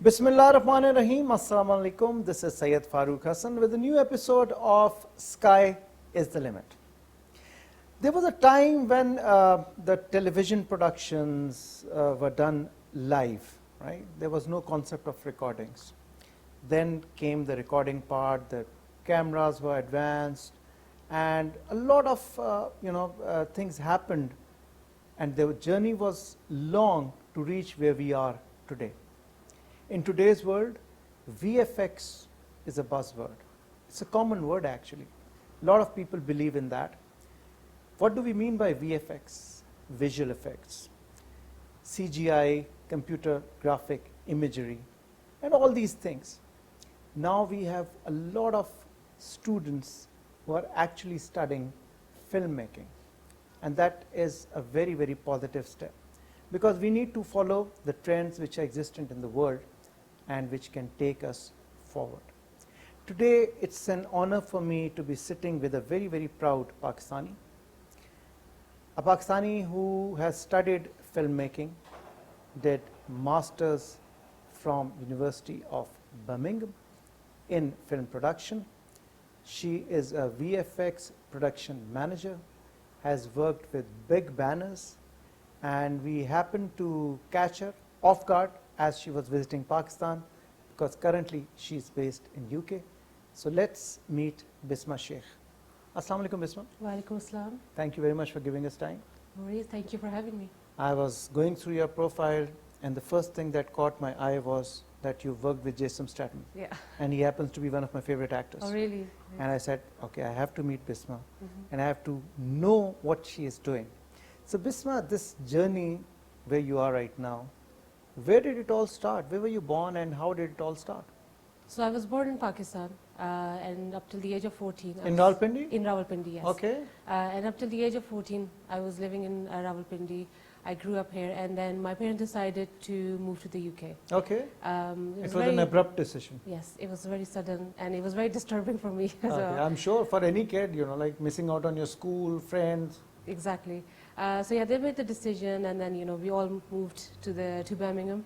Bismillah Rahman Rahim. Assalamu alaikum. This is Syed Farooq Hassan with a new episode of Sky is the Limit. There was a time when the television productions were done live, right? There was no concept of recordings. Then came the recording part, the cameras were advanced, and a lot of things happened, and the journey was long to reach where we are today. In today's world, VFX is a buzzword. It's a common word actually. A lot of people believe in that. What do we mean by VFX? Visual effects, CGI, computer graphic imagery, and all these things. Now we have a lot of students who are actually studying filmmaking, and that is a very, very positive step, because we need to follow the trends which are existent in the world and which can take us forward. Today, it's an honor for me to be sitting with a very, very proud Pakistani. A Pakistani who has studied filmmaking, did masters from University of Birmingham in film production. She is a VFX Production Manager, has worked with big banners, and we happened to catch her off guard as she was visiting Pakistan, because currently she is based in UK. So let's meet Bisma Sheikh. Assalamu alaikum, Bisma. Wa alaikum assalam. Thank you very much for giving us time. No worries. Thank you for having me. I was going through your profile, and the first thing that caught my eye was that you worked with Jason Statham. Yeah. And he happens to be one of my favorite actors. Oh, really? And I said, okay, I have to meet Bisma, and I have to know what she is doing. So Bisma, this journey where you are right now, where did it all start? Where were you born and how did it all start? So I was born in Pakistan, and up till the age of 14. In Rawalpindi? In Rawalpindi, yes. Okay. And up till the age of 14, I was living in Rawalpindi. I grew up here, and then my parents decided to move to the UK. Okay. It was an abrupt decision. Yes, it was very sudden, and it was very disturbing for me as well. I'm sure for any kid, like missing out on your school, friends. Exactly. So yeah, they made the decision, and then we all moved to Birmingham,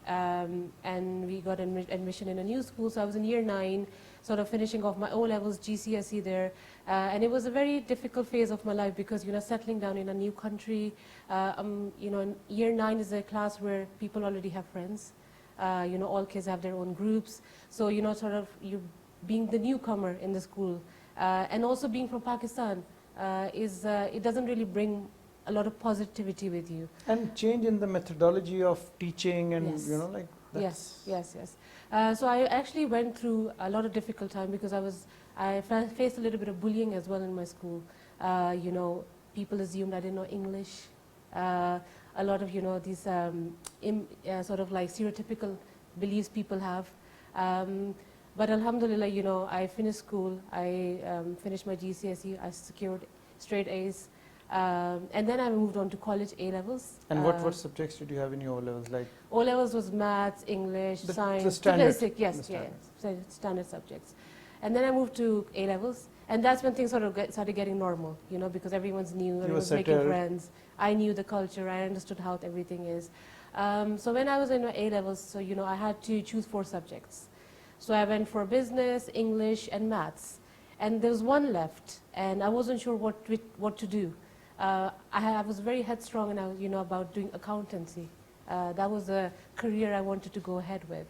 and we got admission in a new school. So I was in year 9, sort of finishing off my O levels, GCSE there, and it was a very difficult phase of my life because settling down in a new country. Year 9 is a class where people already have friends. All kids have their own groups. So sort of you being the newcomer in the school, and also being from Pakistan. It doesn't really bring a lot of positivity with you. And change in the methodology of teaching and, Yes. like that. Yes. So I actually went through a lot of difficult time because I faced a little bit of bullying as well in my school. People assumed I didn't know English. A lot of, these sort of like stereotypical beliefs people have. But alhamdulillah, I finished school, I finished my GCSE, I secured straight A's, and then I moved on to college A-levels. And what subjects did you have in your O-levels? Like O-levels was maths, English, science, the standard, basic, yes, standard subjects. And then I moved to A-levels, and that's when things sort of started getting normal, because everyone's new, everyone's making friends. I knew the culture, I understood how everything is. So when I was in my A-levels, so I had to choose 4 subjects. So I went for business, English, and maths. And there was one left, and I wasn't sure what to do. I was very headstrong, and I was, about doing accountancy. That was a career I wanted to go ahead with.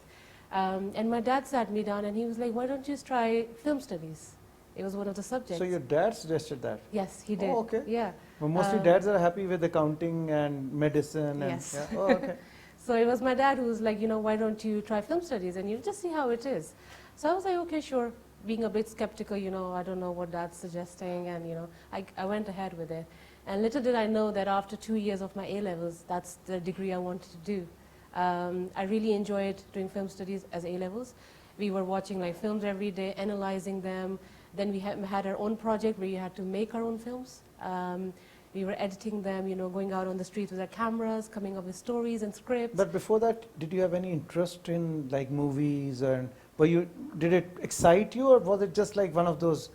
And my dad sat me down, and he was like, "Why don't you just try film studies?" It was one of the subjects. So your dad suggested that? Yes, he did. Oh, okay. Yeah. Well, mostly dads are happy with accounting and medicine. And, yes. Yeah. Oh, okay. So it was my dad who was like, why don't you try film studies and just see how it is. So I was like, okay, sure. Being a bit skeptical, I don't know what dad's suggesting, and I went ahead with it. And little did I know that after 2 years of my A-levels, that's the degree I wanted to do. I really enjoyed doing film studies as A-levels. We were watching like films every day, analyzing them. Then we had our own project where you had to make our own films. We were editing them, going out on the streets with our cameras, coming up with stories and scripts. But before that, did you have any interest in like movies, and did it excite you, or was it just like one of those,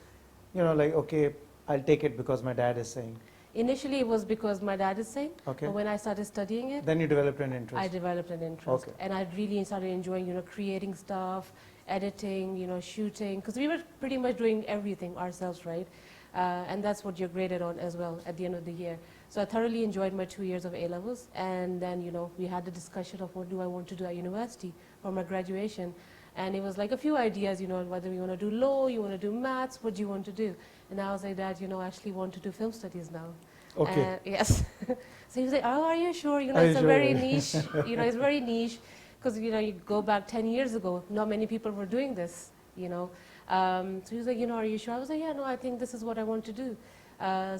like, okay, I'll take it because my dad is saying? Initially, it was because my dad is saying, Okay. but when I started studying it, Then you developed an interest. I developed an interest. Okay. And I really started enjoying, creating stuff, editing, shooting, because we were pretty much doing everything ourselves, right? And that's what you're graded on as well at the end of the year. So I thoroughly enjoyed my 2 years of A-levels, and then, we had the discussion of what do I want to do at university for my graduation. And it was like a few ideas, whether you want to do law, you want to do maths, what do you want to do? And I was like, Dad, I actually want to do film studies now. Okay. Yes. So he was like, oh, are you sure? Are It's you a sure? very niche, it's very niche. Because, you go back 10 years ago, not many people were doing this, So he was like, are you sure? I was like, yeah, no, I think this is what I want to do.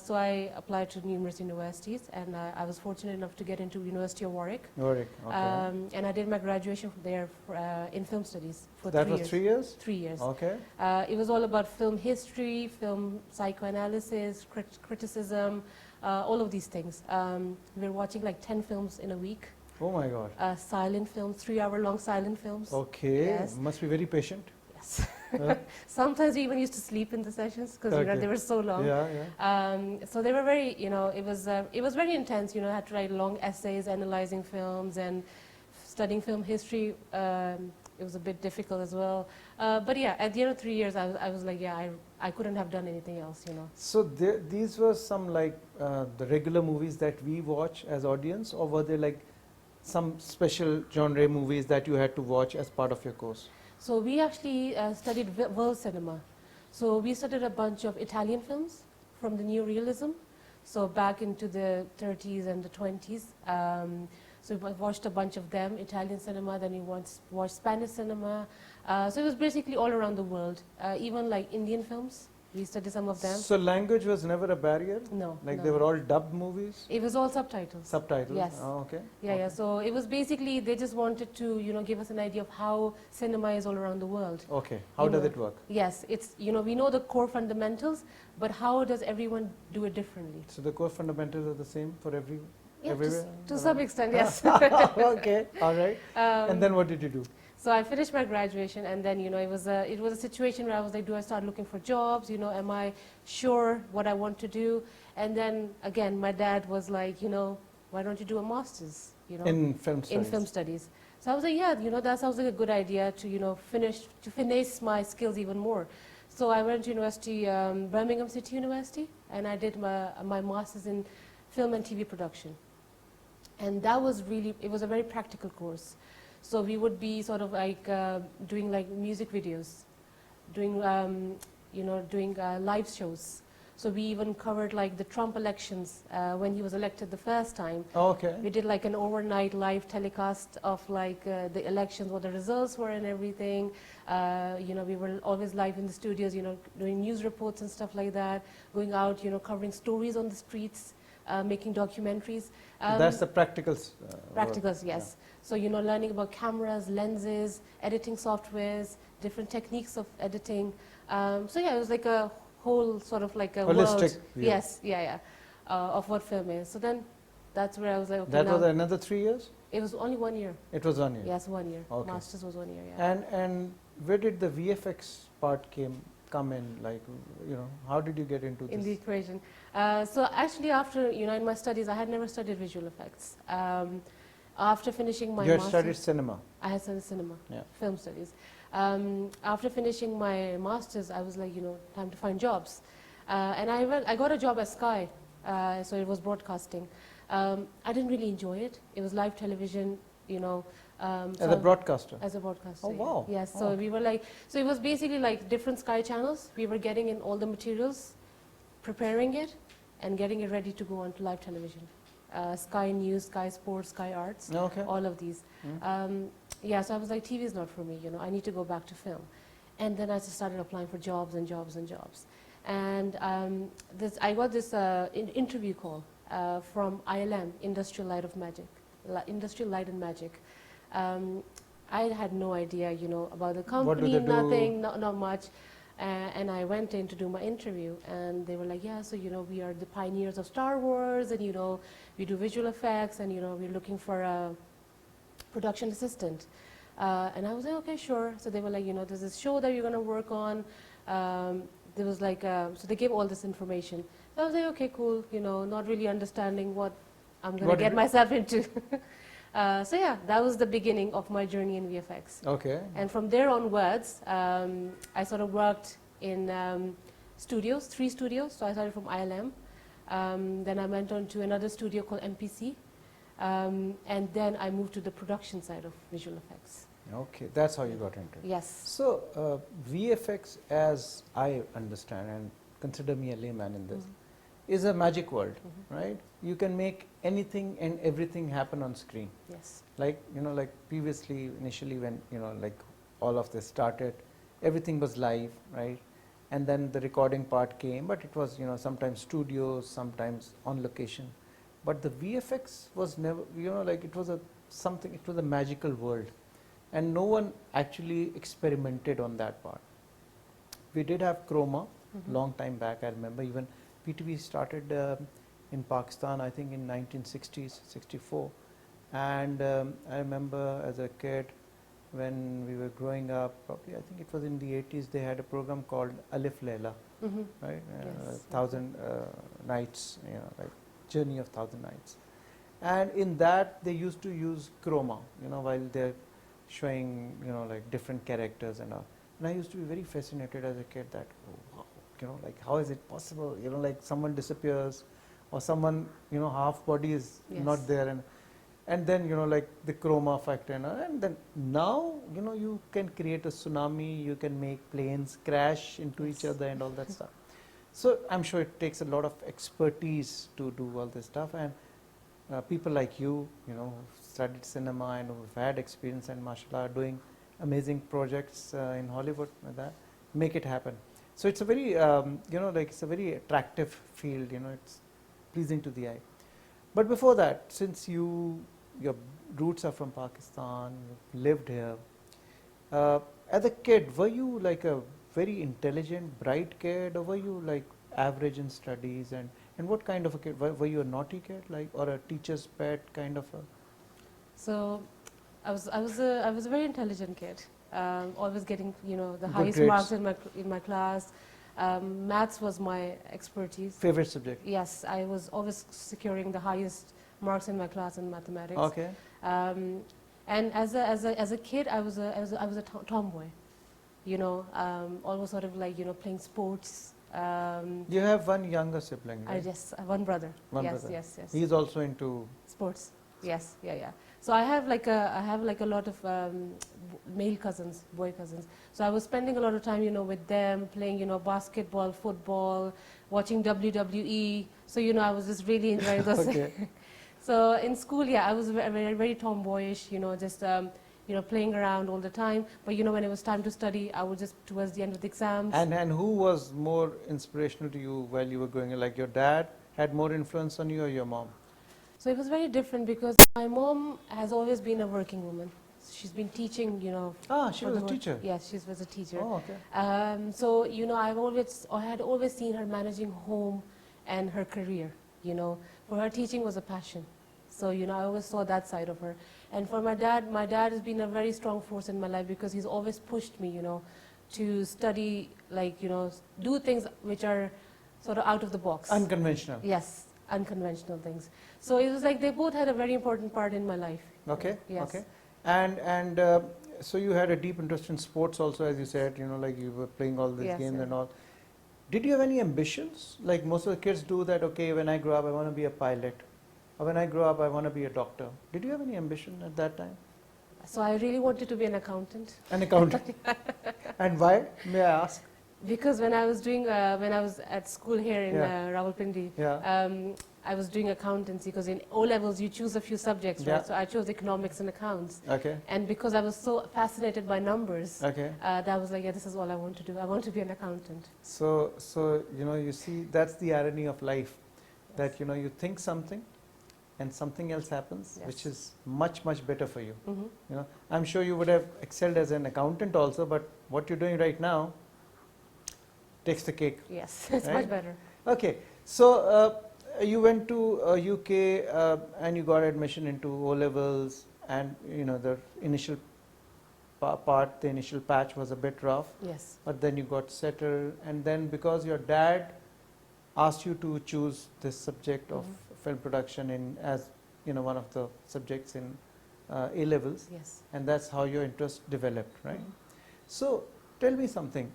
So I applied to numerous universities, and I was fortunate enough to get into University of Warwick. Warwick, okay. And I did my graduation from there in film studies for That 3 was years. 3 years? 3 years. Okay. It was all about film history, film psychoanalysis, criticism, all of these things. We were watching like 10 films in a week. Oh my God. Silent films, 3-hour-long silent films. Okay. Yes. Must be very patient. Yes. Huh? Sometimes we even used to sleep in the sessions because Okay. they were so long. Yeah, yeah. So they were very, it was very intense. I had to write long essays analyzing films and studying film history. It was a bit difficult as well. But yeah, at the end of 3 years, I was like, yeah, I couldn't have done anything else. So these were some like the regular movies that we watch as audience, or were they like some special genre movies that you had to watch as part of your course? So we actually studied world cinema. So we studied a bunch of Italian films from the New Realism. So back into the 30s and the 20s. So we watched a bunch of them, Italian cinema, then we watched Spanish cinema. So it was basically all around the world. Even like Indian films, we studied some of them. So language was never a barrier? No. Like no. they were all dubbed movies? It was all subtitles. Subtitles? Yes. Oh, okay. Yeah, Okay. yeah. So it was basically, they just wanted to, give us an idea of how cinema is all around the world. Okay. How does it work? Yes, it's, we know the core fundamentals, but how does everyone do it differently? So the core fundamentals are the same for Yeah, everywhere? to some extent, yes. Okay, all right. And then what did you do? So I finished my graduation, and then, it was a situation where I was like, do I start looking for jobs? Am I sure what I want to do? And then, again, my dad was like, why don't you do a master's, In film studies? in film studies. So I was like, yeah, that sounds like a good idea to, finesse my skills even more. So I went to university, Birmingham City University, and I did my master's in film and TV production. And that was really, it was a very practical course. So we would be sort of like doing like music videos, doing, doing live shows. So we even covered like the Trump elections when he was elected the first time. Oh, okay. We did like an overnight live telecast of like the elections, what the results were and everything. We were always live in the studios, doing news reports and stuff like that, going out, covering stories on the streets, making documentaries. That's the practicals. Practicals, work. yes. So, learning about cameras, lenses, editing softwares, different techniques of editing. So yeah, it was like a whole sort of like a Holistic world. view. Yes, yeah, of what film is. So then that's where I was like, okay, That now was another 3 years? it was only 1 year. It was 1 year? Yes, 1 year. Okay. Master's was 1 year, yeah. And where did the VFX part come in? Like, how did you get into In the this? equation. So actually after, in my studies, I had never studied visual effects. After finishing my You had master's, studied cinema? I had studied cinema, Yeah. film studies. After finishing my master's, I was like, time to find jobs. And I got a job at Sky, so it was broadcasting. I didn't really enjoy it. It was live television, As a broadcaster? As a broadcaster. Oh, wow. Yes, Oh. so we were like, so it was basically like different Sky channels. We were getting in all the materials, preparing it, and getting it ready to go on to live television. Sky News, Sky Sports, Sky Arts, Okay. all of these. Yeah, so I was like, TV is not for me, I need to go back to film. And then I just started applying for jobs and jobs and jobs. And I got this interview call from ILM, Industrial Light of Magic, Industrial Light and Magic. I had no idea, about the company, do they do? nothing, not much. And I went in to do my interview, and they were like, yeah, so, we are the pioneers of Star Wars, and, we do visual effects, and, we're looking for a production assistant. And I was like, okay, sure. So they were like, there's this show that you're going to work on. there was like, so they gave all this information. So I was like, okay, cool, you know, not really understanding what I'm going to get myself into. So yeah, that was the beginning of my journey in VFX. Okay. And from there onwards, I sort of worked in studios, 3 studios. So I started from ILM. Then I went on to another studio called MPC. And then I moved to the production side of visual effects. Okay, that's how you got into it. Yes. So VFX, as I understand, and consider me a layman in this, is a magic world, right? You can make anything and everything happen on screen. Yes. Like, you know, like previously, initially when, you know, like all of this started, everything was live, right? And then the recording part came, but it was, you know, sometimes studios, sometimes on location. But the VFX was never, you know, like it was a something, it was a magical world. And no one actually experimented on that part. We did have chroma long time back. I remember even PTV started in Pakistan, I think in 1960s, 64. And I remember as a kid when we were growing up, probably I think it was in the 80s, they had a program called Alif Layla, right? Yes. 1,000 Nights, you know, like Journey of 1,000 Nights. And in that they used to use chroma, you know, while they're showing, you know, like different characters and all. And I used to be very fascinated as a kid that, oh, wow, you know, like how is it possible, you know, like someone disappears or someone, you know, half body is not there, and then, you know, like the chroma factor and then now, you know, you can create a tsunami, you can make planes crash into each other and all that stuff. So I'm sure it takes a lot of expertise to do all this stuff, and people like you know, who've studied cinema and who've had experience and mashallah doing amazing projects in Hollywood with that, make it happen. So it's a very, you know, like it's a very attractive field, you know, it's pleasing to the eye. But before that, since your roots are from Pakistan, you've lived here, as a kid, were you like a very intelligent, bright kid, or were you like average in studies, and what kind of a kid? Were you a naughty kid, like, or a teacher's pet kind of a? So I was a very intelligent kid, always getting, you know, the Good highest grades. marks in my class. Maths was my expertise. Favorite subject? Yes, I was always securing the highest marks in my class in mathematics. Okay. And as a kid, I was a tomboy, you know, almost sort of like, you know, playing sports. You have one younger sibling, right? Yes, one brother. One yes, brother. yes, yes. He's also into Sports. Yes, yeah. So I have like a lot of male cousins, boy cousins. So I was spending a lot of time, you know, with them, playing, you know, basketball, football, watching WWE. So, you know, I was just really enjoying those. Okay. So in school, yeah, I was very tomboyish, you know, just you know, playing around all the time. But you know, when it was time to study, I would just towards the end of the exams. And who was more inspirational to you while you were growing up? Like your dad had more influence on you, or your mom? So it was very different because my mom has always been a working woman. She's been teaching, you know. Ah, she was a teacher. Yes, she was a teacher. Oh, okay. So you know, I had always seen her managing home and her career. You know, for her, teaching was a passion. So you know, I always saw that side of her. And for my dad has been a very strong force in my life because he's always pushed me, you know, to study, like, you know, do things which are sort of out of the box. Unconventional. Yes, unconventional things. So it was like they both had a very important part in my life. Okay. Yes. Okay. And so you had a deep interest in sports also, as you said, you know, like you were playing all these games and all. Did you have any ambitions? Like most of the kids do that, okay, when I grow up, I want to be a pilot. Or when I grow up, I want to be a doctor. Did you have any ambition at that time? So I really wanted to be an accountant. An accountant. And why, may I ask? Because when I was at school here in Rawalpindi, I was doing accountancy because in O levels you choose a few subjects, right? So I chose economics and accounts. Okay. And because I was so fascinated by numbers, okay. That was like, yeah, this is all I want to do. I want to be an accountant. So you know, you see, that's the irony of life, that you know, you think something, and something else happens, which is much better for you. You know, I'm sure you would have excelled as an accountant also, but what you're doing right now takes the cake. Yes, it's much better. Okay, so you went to UK and you got admission into O levels, and you know the initial part, the initial patch was a bit rough, Yes. but then you got settled, and then because your dad asked you to choose this subject of film production in as one of the subjects in A levels, Yes. and that's how your interest developed, right? So tell me something.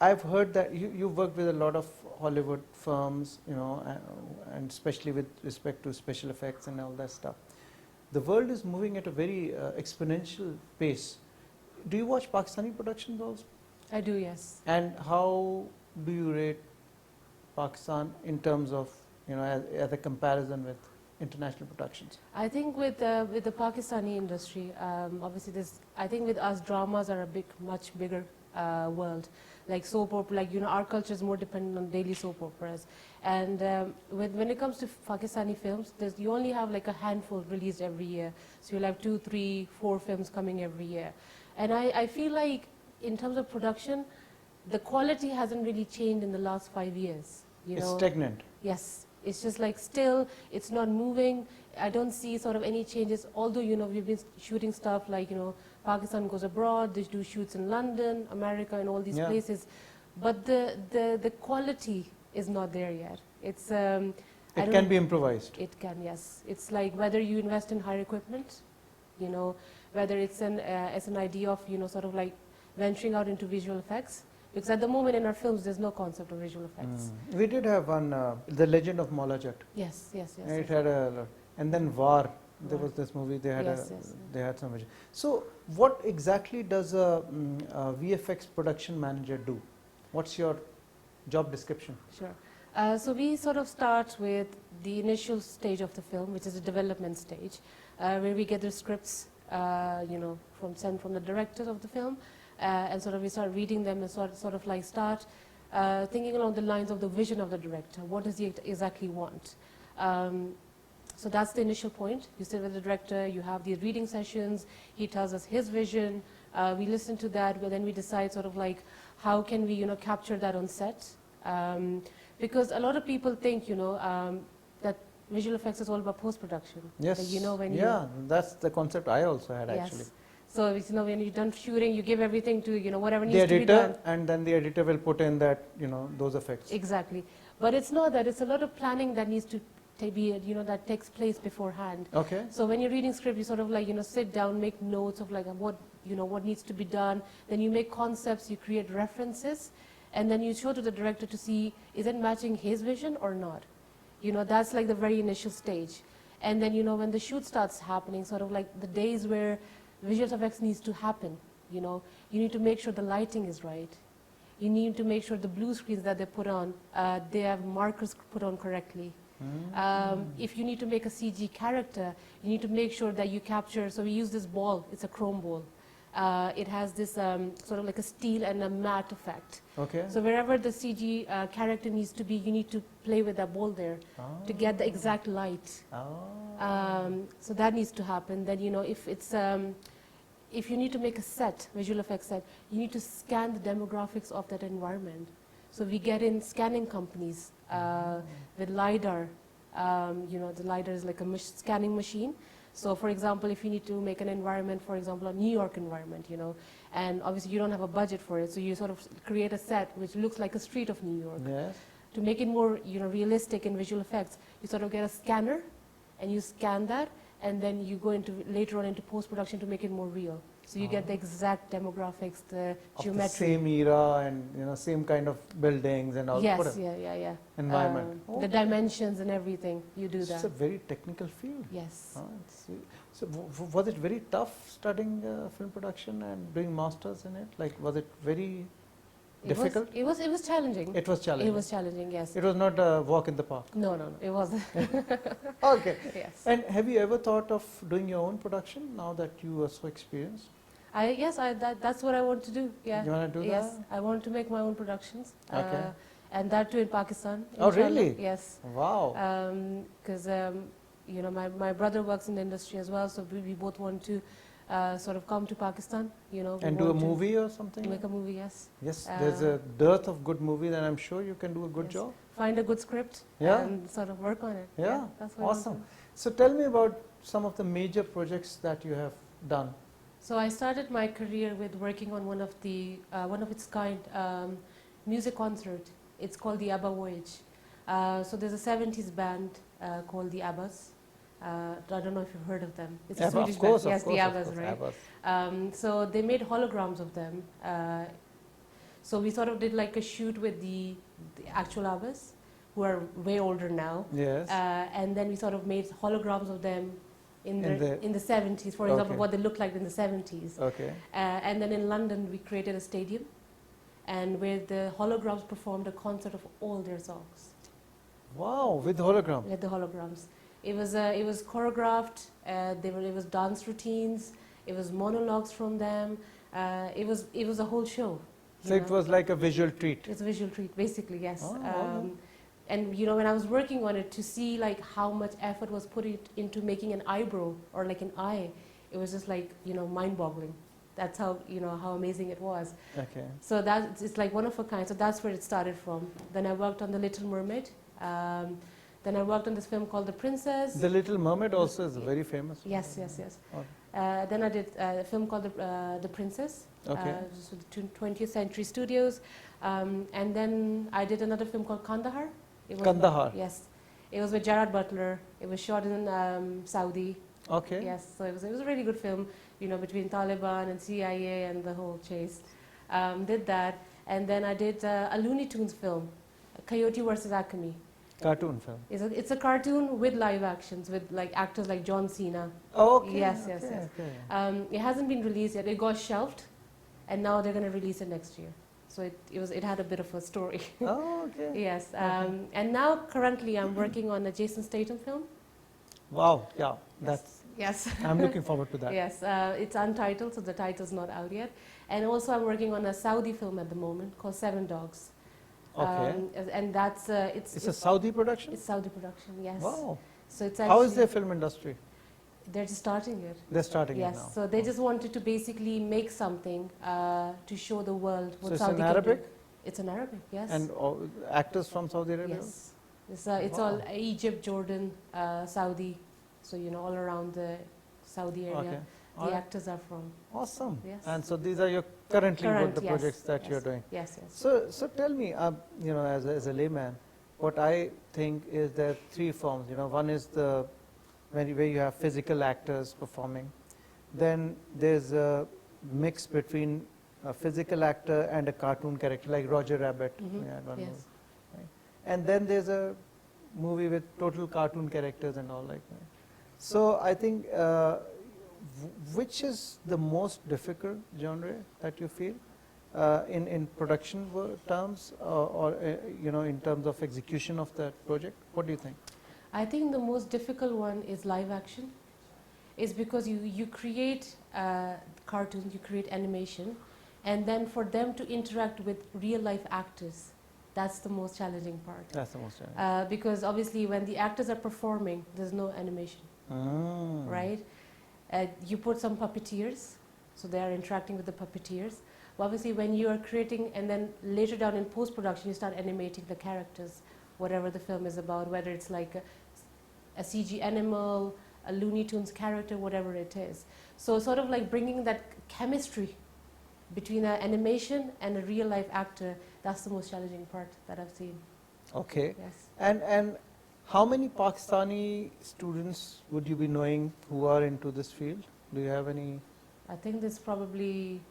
I've heard that you worked with a lot of Hollywood firms, and especially with respect to special effects and all that stuff. The world is moving at a very exponential pace. Do you watch Pakistani productions also? I do, yes. And how do you rate Pakistan in terms of, as a comparison with international productions? I think with the Pakistani industry, obviously I think with us dramas are a much bigger world. Like soap opera, like our culture is more dependent on daily soap operas. And when it comes to Pakistani films, you only have like a handful released every year. So you'll have 2, 3, 4 films coming every year. And I feel like in terms of production, the quality hasn't really changed in the last 5 years. It's stagnant. Yes. It's just like still, it's not moving. I don't see sort of any changes, although, we've been shooting stuff like, Pakistan goes abroad, they do shoots in London, America, and all these places. But the quality is not there yet. It's it can be improvised. It can, yes. It's like whether you invest in higher equipment, whether it's an idea of, sort of like venturing out into visual effects. Because at the moment in our films, there's no concept of visual effects. We did have one, The Legend of Maulajat. Yes, yes, yes. It had a lot. And then War, there was this movie, they had they had some vision. So what exactly does a VFX production manager do? What's your job description? Sure. So we sort of start with the initial stage of the film, which is the development stage, where we get the scripts, from the directors of the film, and sort of we start reading them and sort of like start thinking along the lines of the vision of the director. What does he exactly want? So that's the initial point. You sit with the director, you have these reading sessions, he tells us his vision, we listen to that, but then we decide sort of like how can we, capture that on set. Because a lot of people think, that visual effects is all about post-production. Yes, that's the concept I also had actually. So when you're done shooting, you give everything to whatever needs to be done. And then the editor will put in that those effects. Exactly, but it's not that. It's a lot of planning that needs to be that takes place beforehand. Okay. So when you're reading script, you sort of like sit down, make notes of like what needs to be done. Then you make concepts, you create references, and then you show to the director to see is it matching his vision or not. That's like the very initial stage, and then when the shoot starts happening, sort of like the days where visual effects needs to happen. You need to make sure the lighting is right. You need to make sure the blue screens that they put on, they have markers put on correctly. If you need to make a CG character, you need to make sure that you capture, so we use this ball, it's a chrome ball. It has this sort of like a steel and a matte effect. Okay. So wherever the CG character needs to be, you need to play with that ball there to get the exact light. So that needs to happen. Then if you need to make a set, visual effects set, you need to scan the demographics of that environment. So we get in scanning companies with LiDAR. The LiDAR is like a scanning machine. So for example, if you need to make an environment, for example, a New York environment, and obviously you don't have a budget for it, so you sort of create a set which looks like a street of New York. Yes. To make it more realistic in visual effects, you sort of get a scanner and you scan that, and then you go later on into post-production to make it more real. So you get the exact demographics, the geometry. Of the same era and same kind of buildings and all. Yes, yeah. Environment. The dimensions and everything, you do that. It's a very technical field. Yes. So was it very tough studying film production and doing masters in it? Like, was it very difficult? It was challenging. It was challenging. It was challenging, yes. It was not a walk in the park. No, it wasn't. Okay. Yes. And have you ever thought of doing your own production now that you are so experienced? That's what I want to do. Yeah. You want to do that? Yes, I want to make my own productions. Okay. And that too in Pakistan. Oh, really? Yes. Wow. Because my brother works in the industry as well, so we both want to sort of come to Pakistan. And do a movie or something? Make a movie, yes. Yes, there's a dearth of good movies, and I'm sure you can do a good job. Find a good script and sort of work on it. Yeah, that's what awesome. So tell me about some of the major projects that you have done So I started my career with working on one of its kind music concert. It's called the ABBA Voyage. So there's a 70s band called the ABBAs. I don't know if you've heard of them. It's a Swedish band. Yes, the ABBAs, right? So they made holograms of them. So we sort of did like a shoot with the actual ABBAs, who are way older now. Yes. And then we sort of made holograms of them in the 70s, for example, what they looked like in the 70s. Okay. And then in London, we created a stadium, and where the holograms performed a concert of all their songs. Wow, with hologram. With the holograms, it was choreographed. It was dance routines. It was monologues from them. It was a whole show. So it was like a visual treat. It's a visual treat, basically, yes. Oh, and when I was working on it, to see like how much effort was put into making an eyebrow or like an eye, it was just like mind-boggling. That's how how amazing it was. Okay. So it's like one of a kind. So that's where it started from. Then I worked on The Little Mermaid. Then I worked on this film called The Princess. The Little Mermaid also is very famous. Yes, yes, yes. Okay. Then I did a film called The Princess. Okay. With the 20th Century Studios. And then I did another film called Kandahar. Kandahar. Yes. It was with Gerard Butler. It was shot in Saudi. Okay. Yes. So it was a really good film, between Taliban and CIA and the whole chase. Did that. And then I did a Looney Tunes film, Coyote versus Acme. Cartoon film. It's a cartoon with live actions, with like actors like John Cena. Oh, okay. Yes, yes, yes. Okay. It hasn't been released yet. It got shelved, and now they're going to release it next year. So it had a bit of a story. Oh, okay. Yes. And now currently I'm working on a Jason Statham film. Wow. Yeah. That's. Yes. I'm looking forward to that. Yes. It's untitled, so the title's not out yet. And also I'm working on a Saudi film at the moment called Seven Dogs. Okay. And that's It's a Saudi production? It's Saudi production, yes. Wow. So it's How is the film industry? They're just starting it. They're starting it now. Yes. So they just wanted to basically make something to show the world what So Saudi it's in can Arabic? do. It's in Arabic, yes. And actors from Saudi Arabia? Yes. It's all Egypt, Jordan, Saudi. So all around the Saudi area. Okay. The actors are from. Awesome. Yes. And so these are your currently what the yes, projects that yes, you're doing. Yes, yes. So tell me, as a layman, what I think is there are three forms. One is where you have physical actors performing. Then there's a mix between a physical actor and a cartoon character, like Roger Rabbit. Mm-hmm. Yeah, one Yes. movie, right? And then there's a movie with total cartoon characters and all like that. So I think. Which is the most difficult genre that you feel in production terms or in terms of execution of that project? What do you think? I think the most difficult one is live action. It's because you create cartoons, you create animation, and then for them to interact with real life actors, that's the most challenging part. That's the most challenging. Because obviously when the actors are performing, there's no animation, right? You put some puppeteers, so they are interacting with the puppeteers. But obviously when you are creating, and then later down in post-production, you start animating the characters, whatever the film is about, whether it's like a CG animal, a Looney Tunes character, whatever it is. So sort of like bringing that chemistry between an animation and a real life actor, that's the most challenging part that I've seen. Okay. Yes. And how many Pakistani students would you be knowing who are into this field? Do you have any? I think there's probably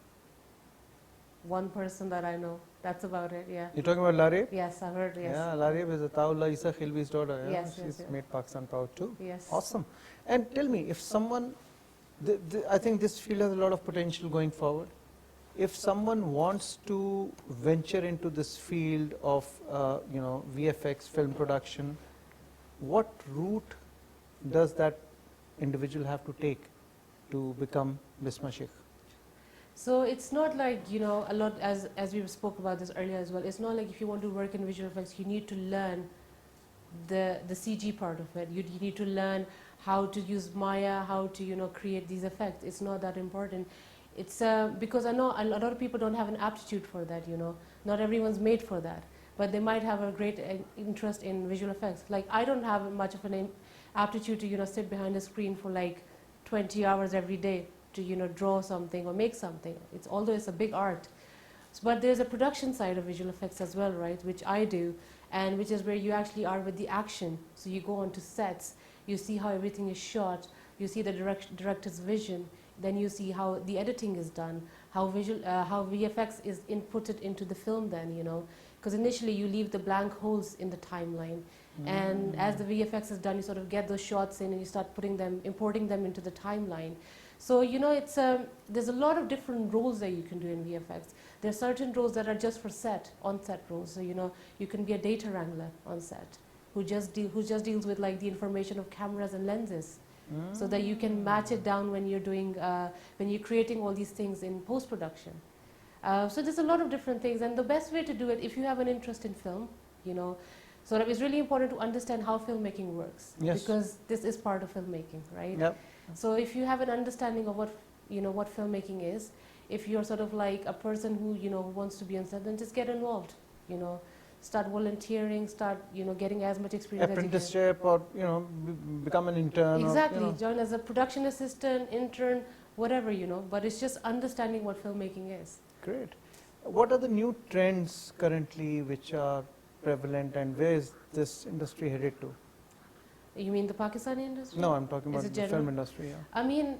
one person that I know. That's about it, yeah. You're talking about Larib? Yes, I've heard, yes. Yeah, Larib is Ataullah Isa Khilbi's daughter. Yeah? Yes, She's yes. made Pakistan proud too. Yes. Awesome. And tell me, if someone, I think this field has a lot of potential going forward. If someone wants to venture into this field of, VFX film production, what route does that individual have to take to become Bisma Sheikh? So it's not like, a lot, as we spoke about this earlier as well, it's not like if you want to work in visual effects, you need to learn the CG part of it. You need to learn how to use Maya, how to, create these effects. It's not that important. It's because I know a lot of people don't have an aptitude for that, Not everyone's made for that. But they might have a great interest in visual effects. Like I don't have much of an aptitude to sit behind a screen for like 20 hours every day. to draw something or make something. Although it's a big art. But there's a production side of visual effects as well, right, which I do, and which is where you actually are with the action. So you go onto sets, you see how everything is shot, you see the director's vision, then you see how the editing is done, how VFX is inputted into the film then, because initially you leave the blank holes in the timeline, and as the VFX is done, you sort of get those shots in and you start importing them into the timeline. So there's a lot of different roles that you can do in VFX. There are certain roles that are just for on-set roles. So you can be a data wrangler on set, who just deals with like the information of cameras and lenses, so that you can match it down when you're creating all these things in post-production. So there's a lot of different things, and the best way to do it, if you have an interest in film, sort of, it's really important to understand how filmmaking works, because this is part of filmmaking, right? Yep. So if you have an understanding of what filmmaking is, if you're sort of like a person who wants to be on set, then just get involved. Start volunteering, start getting as much experience apprenticeship as you can. or become an intern. Exactly, or, join as a production assistant, intern, whatever, but it's just understanding what filmmaking is. Great. What are the new trends currently which are prevalent, and where is this industry headed to? You mean the Pakistani industry? No, I'm talking about the general? film industry. Yeah. I mean,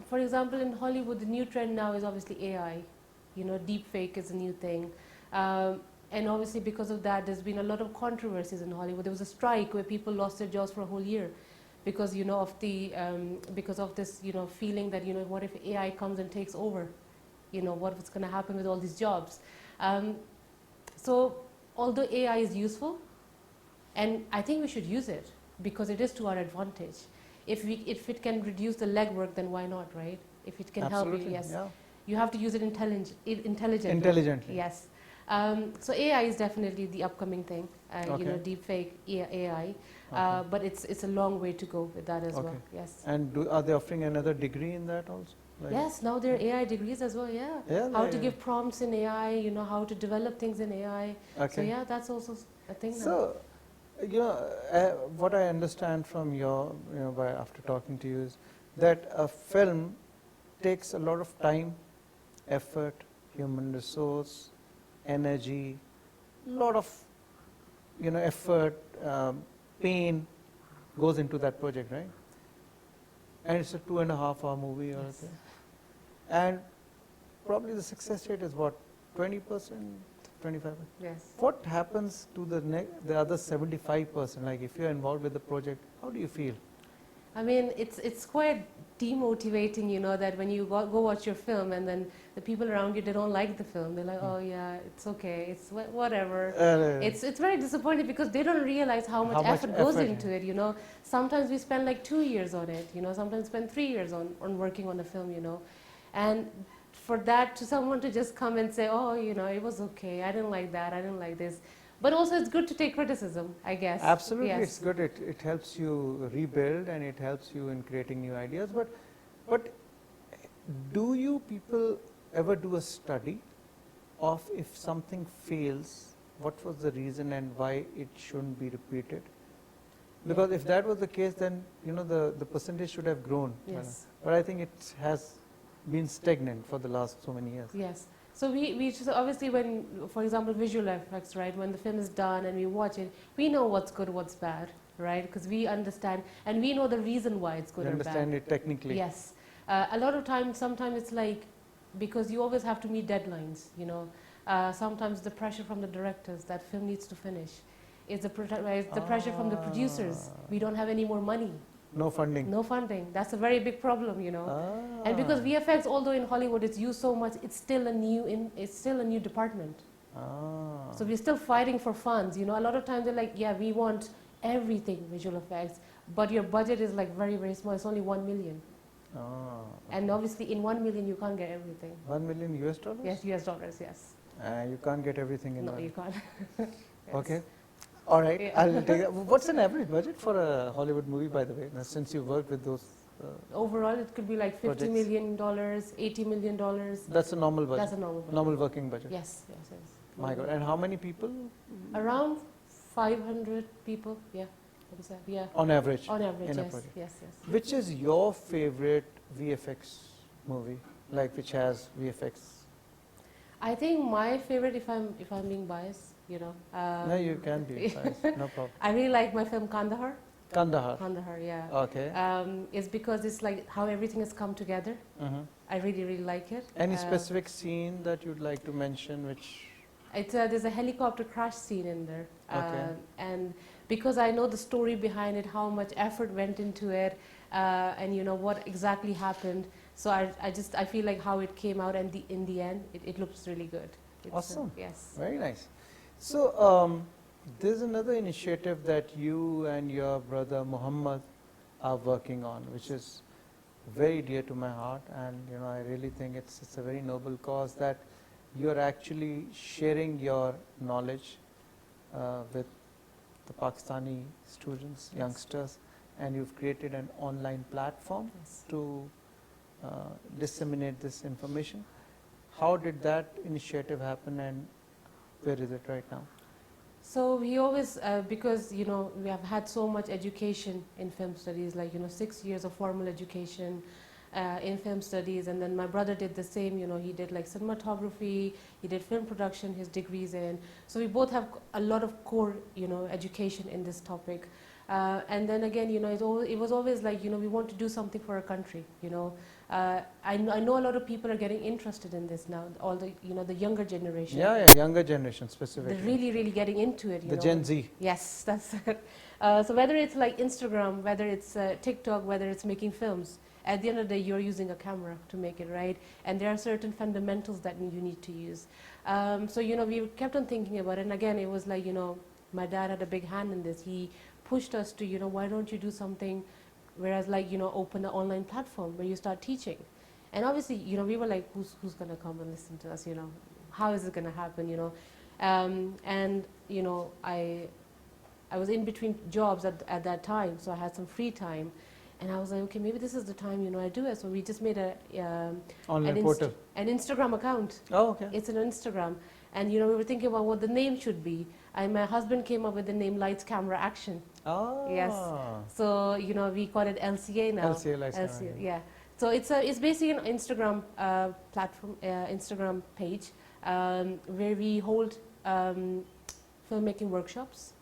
for example, in Hollywood, the new trend now is obviously AI. Deep fake is a new thing. And obviously because of that, there's been a lot of controversies in Hollywood. There was a strike where people lost their jobs for a whole year because, because of this, feeling that, what if AI comes and takes over? What's going to happen with all these jobs? So although AI is useful, and I think we should use it because it is to our advantage. If it can reduce the legwork, then why not, right? If it can help you, yes. Yeah. You have to use it intelligently. Intelligently. Yes. So AI is definitely the upcoming thing, deep fake AI, but it's a long way to go with that as well, yes. And are they offering another degree in that also? Like yes, now there are AI degrees as well, how to give prompts in AI, how to develop things in AI. So yeah, that's also a thing now. So, what I understand from after talking to you is that a film takes a lot of time, effort, human resource, energy, lot of effort, pain goes into that project, right? And it's a 2.5 hour movie or something. And probably the success rate is what, 20%, 25%? Yes. What happens to the other 75%? Like if you're involved with the project, how do you feel? I mean, it's quite demotivating, that when you go watch your film and then the people around you, they don't like the film. They're like, oh yeah, it's okay, it's whatever. It's very disappointing because they don't realize how much effort goes into it, Sometimes we spend like 2 years on it, sometimes spend 3 years on working on a film, And for that, someone to just come and say, oh, it was okay, I didn't like that, I didn't like this. But also it's good to take criticism, I guess. Absolutely, yes. It's good. It helps you rebuild and it helps you in creating new ideas. But do you people ever do a study of if something fails, what was the reason and why it shouldn't be repeated? Because if that was the case, then the percentage should have grown. Yes. But I think it has been stagnant for the last so many years. Yes. So we just obviously when, for example, visual effects, right? When the film is done and we watch it, we know what's good, what's bad, right? Because we understand and we know the reason why it's good or bad. Understand it technically. Yes. A lot of times, sometimes it's like, because you always have to meet deadlines, sometimes the pressure from the directors that film needs to finish. It's the pressure from the producers. We don't have any more money. No funding. No funding. That's a very big problem, And because VFX, although in Hollywood it's used so much, it's still a new department. So we're still fighting for funds. A lot of times they're like, yeah, we want everything visual effects, but your budget is like very, very small. It's only 1 million. And obviously in 1 million you can't get everything. 1 million US dollars? Yes, US dollars, yes. You can't get everything in No, one. you can't. Yes. Yes. Okay. All right, yeah. I'll take that. What's an average budget for a Hollywood movie, by the way, since you worked with those? Overall, it could be like $50 million, $80 million. That's a normal budget? That's a normal budget. Normal working budget? Yes, yes, yes. My God. And how many people? Around 500 people, yeah. On average? On average, in yes, a project. yes, yes. Which is your favorite VFX movie, like which has VFX? I think my favorite, if I'm being biased, you know. No, you can be biased, no problem. I really like my film Kandahar. Kandahar. Kandahar, yeah. Okay. It's because it's like how everything has come together. I really, really like it. Any specific scene that you'd like to mention, which? There's a helicopter crash scene in there, Okay. and because I know the story behind it, how much effort went into it, and you know what exactly happened. So I feel like how it came out, and in the end, it looks really good. It's, Awesome. Yes. Very nice. So there's another initiative that you and your brother Muhammad are working on, which is very dear to my heart, and you know I really think it's a very noble cause that you're actually sharing your knowledge with the Pakistani students, youngsters, and you've created an online platform to disseminate this information. How did that initiative happen, and where is it right now? So we always, because you know we have had so much education in film studies, like you know 6 years of formal education in film studies, and then my brother did the same. You know, he did like cinematography, he did film production, his degrees in. So we both have a lot of core, you know, education in this topic. And then again, you know, it was always like, you know, we want to do something for our country, you know. I know a lot of people are getting interested in this now, all the, you know, the younger generation. Yeah, younger generation specifically. They're really, really getting into it, you know. The Gen Z. Yes, that's it. So whether it's like Instagram, whether it's TikTok, whether it's making films, at the end of the day, you're using a camera to make it, right? And there are certain fundamentals that you need to use. So, you know, we kept on thinking about it. And again, it was like, you know, my dad had a big hand in this. He pushed us to, you know, why don't you do something, whereas like, you know, open an online platform where you start teaching. And obviously, you know, we were like, who's going to come and listen to us, you know? How is it going to happen, you know? And, you know, I was in between jobs at that time, so I had some free time. And I was like, okay, maybe this is the time, you know, I do it. So we just made Online portal. An Instagram account. Oh, okay. It's an Instagram. And, you know, we were thinking about what the name should be. And my husband came up with the name Lights, Camera, Action. Oh. Yes. So, you know, we call it LCA now. LCA, Lights, LCA, Camera. yeah. So it's basically an Instagram platform, Instagram page, where we hold filmmaking workshops,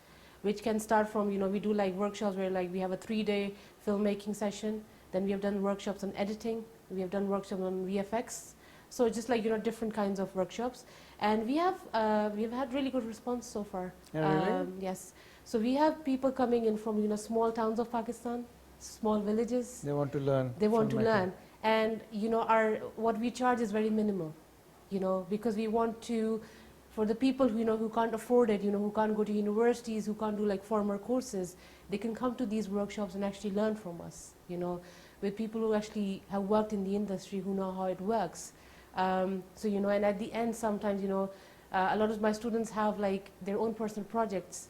which can start from, you know, we do like workshops where like we have a 3-day filmmaking session. Then we have done workshops on editing. We have done workshops on VFX. So just like, you know, different kinds of workshops. And we have had really good response so far. Yeah, really? Yes. So we have people coming in from, you know, small towns of Pakistan, small villages. They want to learn. They want to learn. And, you know, what we charge is very minimal, you know, because we want to, for the people who, you know, who can't afford it, you know, who can't go to universities, who can't do like formal courses, they can come to these workshops and actually learn from us, you know, with people who actually have worked in the industry, who know how it works. So, you know, and at the end, sometimes, you know, a lot of my students have like their own personal projects,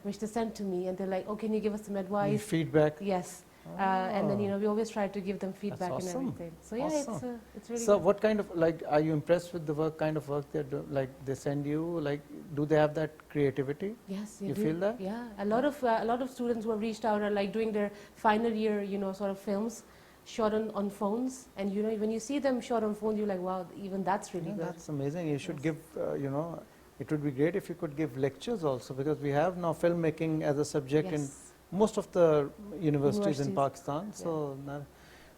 which they send to me, and they're like, oh, can you give us some advice? Feedback. Yes. And then, you know, we always try to give them feedback and everything. So yeah, awesome. it's really So good. what kind of, like, are you impressed with the kind of work they do? Like, they send you, like, do they have that creativity? Yes, you feel that? Yeah, a lot of students who have reached out are like doing their final year, you know, sort of films, shot on phones, and you know, when you see them shot on phone, you're like, wow, even that's really good. That's amazing. You should give, you know, it would be great if you could give lectures also, because we have now filmmaking as a subject in most of the universities in Pakistan. So,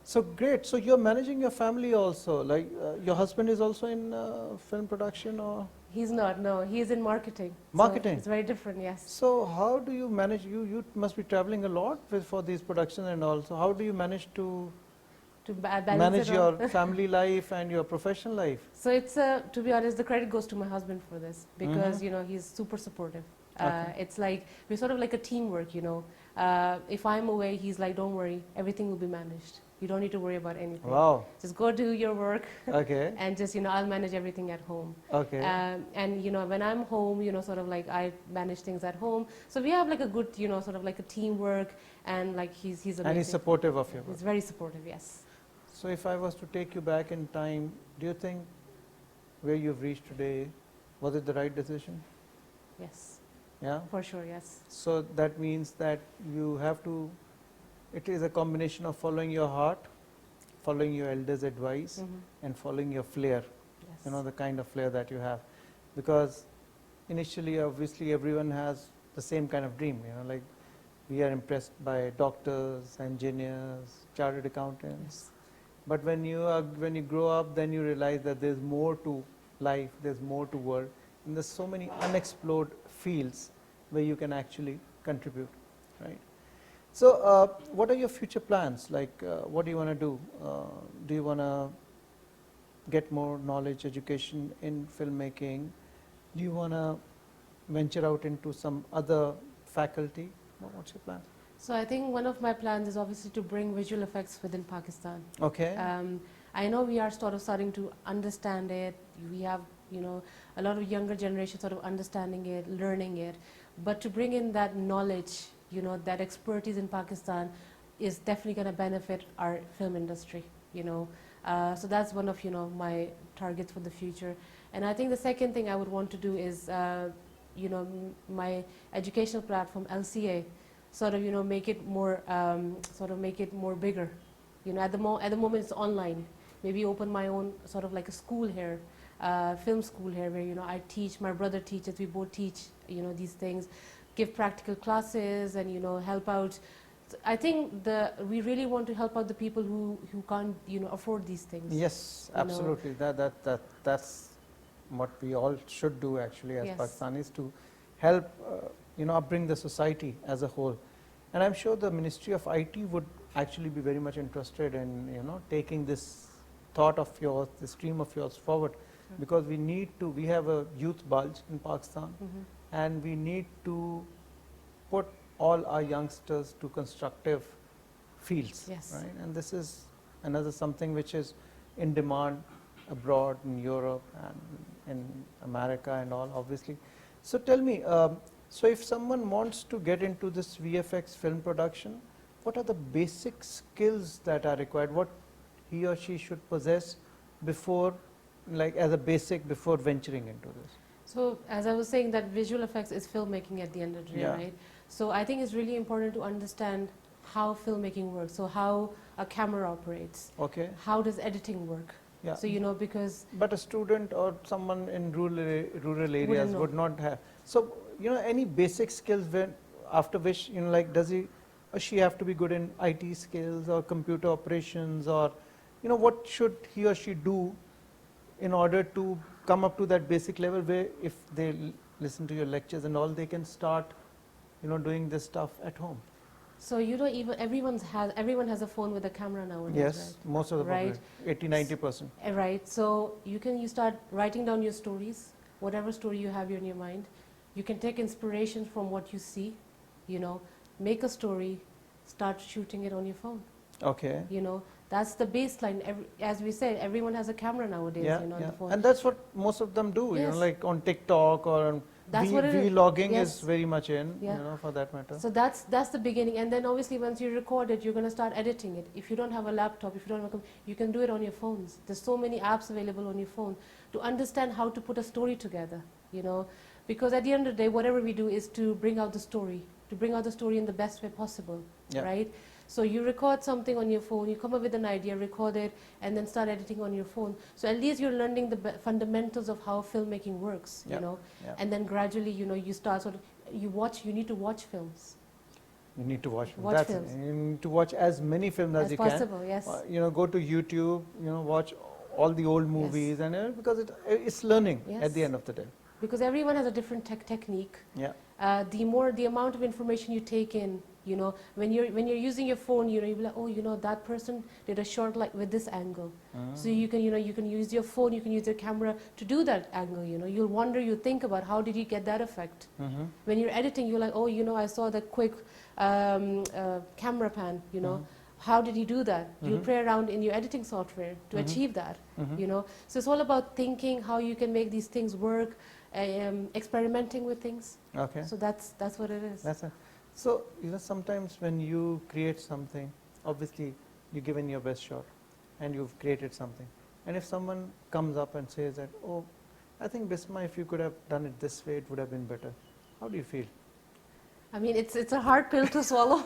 so great. So you're managing your family also. Like your husband is also in film production, or? He's not. No, he's in marketing. Marketing. So it's very different. Yes. So how do you manage? You must be traveling a lot for these productions and also. How do you manage to manage your family life and your professional life? So it's to be honest, the credit goes to my husband for this, because you know, he's super supportive. It's like we're sort of like a teamwork, you know. If I'm away, he's like, don't worry, everything will be managed. You don't need to worry about anything. Wow. Just go do your work. Okay. And just, you know, I'll manage everything at home. Okay. And, you know, when I'm home, you know, sort of like I manage things at home. So we have like a good, you know, sort of like a teamwork, and like he's amazing. And he's supportive of your work. He's very supportive, yes. So if I was to take you back in time, do you think where you've reached today, was it the right decision? Yes. Yeah? For sure, yes. So that means that you have to, it is a combination of following your heart following your elders' advice and following your flair, you know, the kind of flair that you have. Because initially, obviously, everyone has the same kind of dream, you know, like we are impressed by doctors, engineers, chartered accountants. But when you grow up, then you realize that there's more to life, there's more to work, and there's so many unexplored fields where you can actually contribute, right? So, what are your future plans? Like, what do you want to do? Do you want to get more knowledge, education in filmmaking? Do you want to venture out into some other faculty? What's your plan? So I think one of my plans is obviously to bring visual effects within Pakistan. Okay. I know we are sort of starting to understand it. We have, you know, a lot of younger generation sort of understanding it, learning it. But to bring in that knowledge, you know, that expertise in Pakistan is definitely going to benefit our film industry, you know. So that's one of, you know, my targets for the future. And I think the second thing I would want to do is, you know, my educational platform, LCA, sort of, you know, make it more, sort of make it more bigger. You know, at the moment it's online. Maybe open my own sort of like a school here, film school here, where, you know, I teach, my brother teaches, we both teach, you know, these things, give practical classes and, you know, help out. I think we really want to help out the people who can't, you know, afford these things. Yes, absolutely. That's what we all should do actually as Pakistanis, to help, you know, upbring the society as a whole. And I'm sure the Ministry of IT would actually be very much interested in, you know, taking this thought of yours, this dream of yours forward, because we have a youth bulge in Pakistan, and we need to put all our youngsters to constructive fields, right? And this is another something which is in demand abroad, in Europe and in America and all, obviously. So tell me, so if someone wants to get into this VFX film production, what are the basic skills that are required? What he or she should possess before, like as a basic, before venturing into this? So as I was saying, that visual effects is filmmaking at the end of the day, right? So I think it's really important to understand how filmmaking works. So how a camera operates. Okay. How does editing work? Yeah. So, you know, because... But a student or someone in rural areas would not have. So, you know, any basic skills after which, you know, like does he or she have to be good in IT skills or computer operations, or, you know, what should he or she do in order to come up to that basic level where if they listen to your lectures and all, they can start, you know, doing this stuff at home? So, you know, even everyone has a phone with a camera nowadays, yes, right? Most of the population, 80-90%. Right. So you start writing down your stories, whatever story you have in your mind. You can take inspiration from what you see, you know, make a story, start shooting it on your phone. Okay. You know, that's the baseline. As we said, everyone has a camera nowadays, you know, on the phone. And that's what most of them do, you know, like on TikTok or on vlogging is very much in, you know, for that matter. So that's the beginning, and then obviously once you record it, you're going to start editing it. If you don't have a laptop, if you don't have a you can do it on your phones. There's so many apps available on your phone to understand how to put a story together, you know, because at the end of the day, whatever we do is to bring out the story, in the best way possible, right? So you record something on your phone, you come up with an idea, record it, and then start editing on your phone. So at least you're learning the fundamentals of how filmmaking works, you know, and then gradually, you know, you start sort of, you need to watch films. You need to watch films. You need to watch as many films as you possible, can. You know, go to YouTube, you know, watch all the old movies, and because it's learning at the end of the day. Because everyone has a different technique. The amount of information you take in, you know, when you're using your phone, you know, you'll be like, oh, you know, that person did a shot like with this angle. So you can use your phone, you can use your camera to do that angle, you know. You'll wonder, you think about how did you get that effect. When you're editing, you're like, oh, you know, I saw the quick camera pan, you know. How did you do that? You'll play around in your editing software to achieve that, you know. So it's all about thinking how you can make these things work, experimenting with things. Okay. So that's what it is. So, you know, sometimes when you create something, obviously you give in your best shot and you've created something. And if someone comes up and says that, oh, I think Bisma, if you could have done it this way, it would have been better. How do you feel? I mean, it's a hard pill to swallow.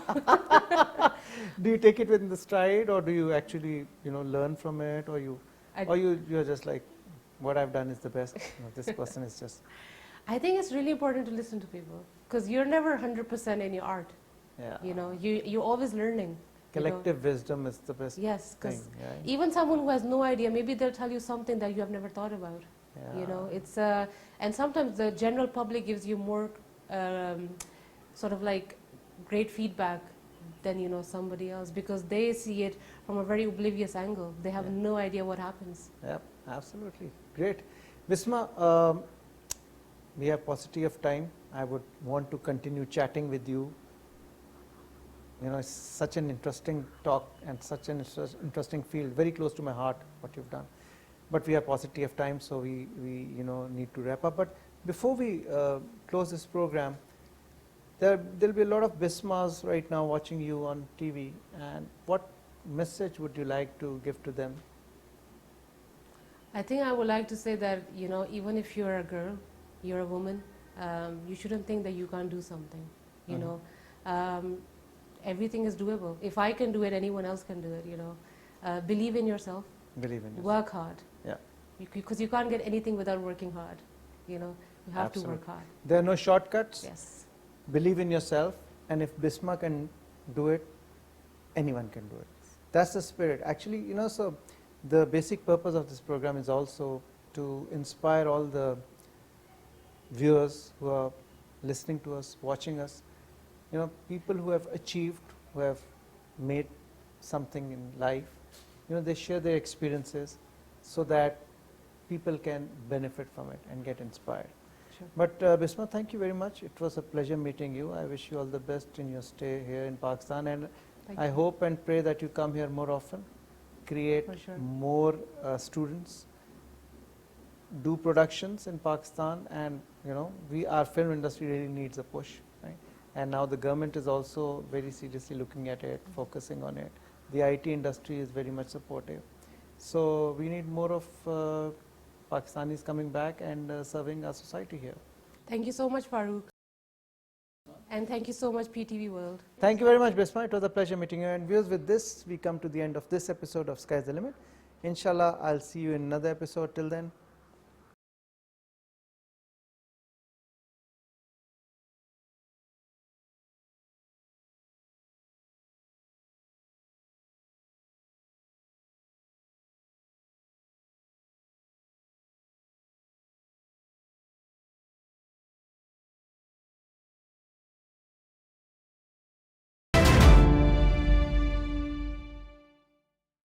Do you take it within the stride, or do you actually, learn from it, or you're just like, what I've done is the best. This person is just. I think it's really important to listen to people because you're never 100% in your art. Yeah. You're always learning. Collective wisdom is the best. Yes, because thing, right? even someone who has no idea, maybe they'll tell you something that you have never thought about. Yeah. It's and sometimes the general public gives you more sort of like great feedback than somebody else because they see it from a very oblivious angle. They have no idea what happens. Yep, absolutely. Great. Bisma, we have paucity of time. I would want to continue chatting with you. It's such an interesting talk and such an interesting field, very close to my heart, what you've done. But we have paucity of time, so we need to wrap up. But before we close this program, there'll be a lot of Bismas right now watching you on TV. And what message would you like to give to them? I think I would like to say that, even if you're a girl, you're a woman, you shouldn't think that you can't do something, everything is doable. If I can do it, anyone else can do it, believe in yourself. Believe in yourself. Work hard. Yeah. Because you can't get anything without working hard, you have Absolutely. to work hard. There are no shortcuts. Yes. Believe in yourself, and if Bisma can do it, anyone can do it. That's the spirit. Actually, so the basic purpose of this program is also to inspire all the viewers who are listening to us, watching us, people who have achieved, who have made something in life, they share their experiences so that people can benefit from it and get inspired. Sure. But Bisma, thank you very much. It was a pleasure meeting you. I wish you all the best in your stay here in Pakistan, and I hope and pray that you come here more often, create more students, do productions in Pakistan, and our film industry really needs a push, right? And now the government is also very seriously looking at it, focusing on it. The IT industry is very much supportive. So we need more of Pakistanis coming back and serving our society here. Thank you so much, Farooq. And thank you so much, PTV World. Thank you very much, Bisma. It was a pleasure meeting you. And viewers, with this, we come to the end of this episode of Sky's the Limit. Inshallah, I'll see you in another episode. Till then,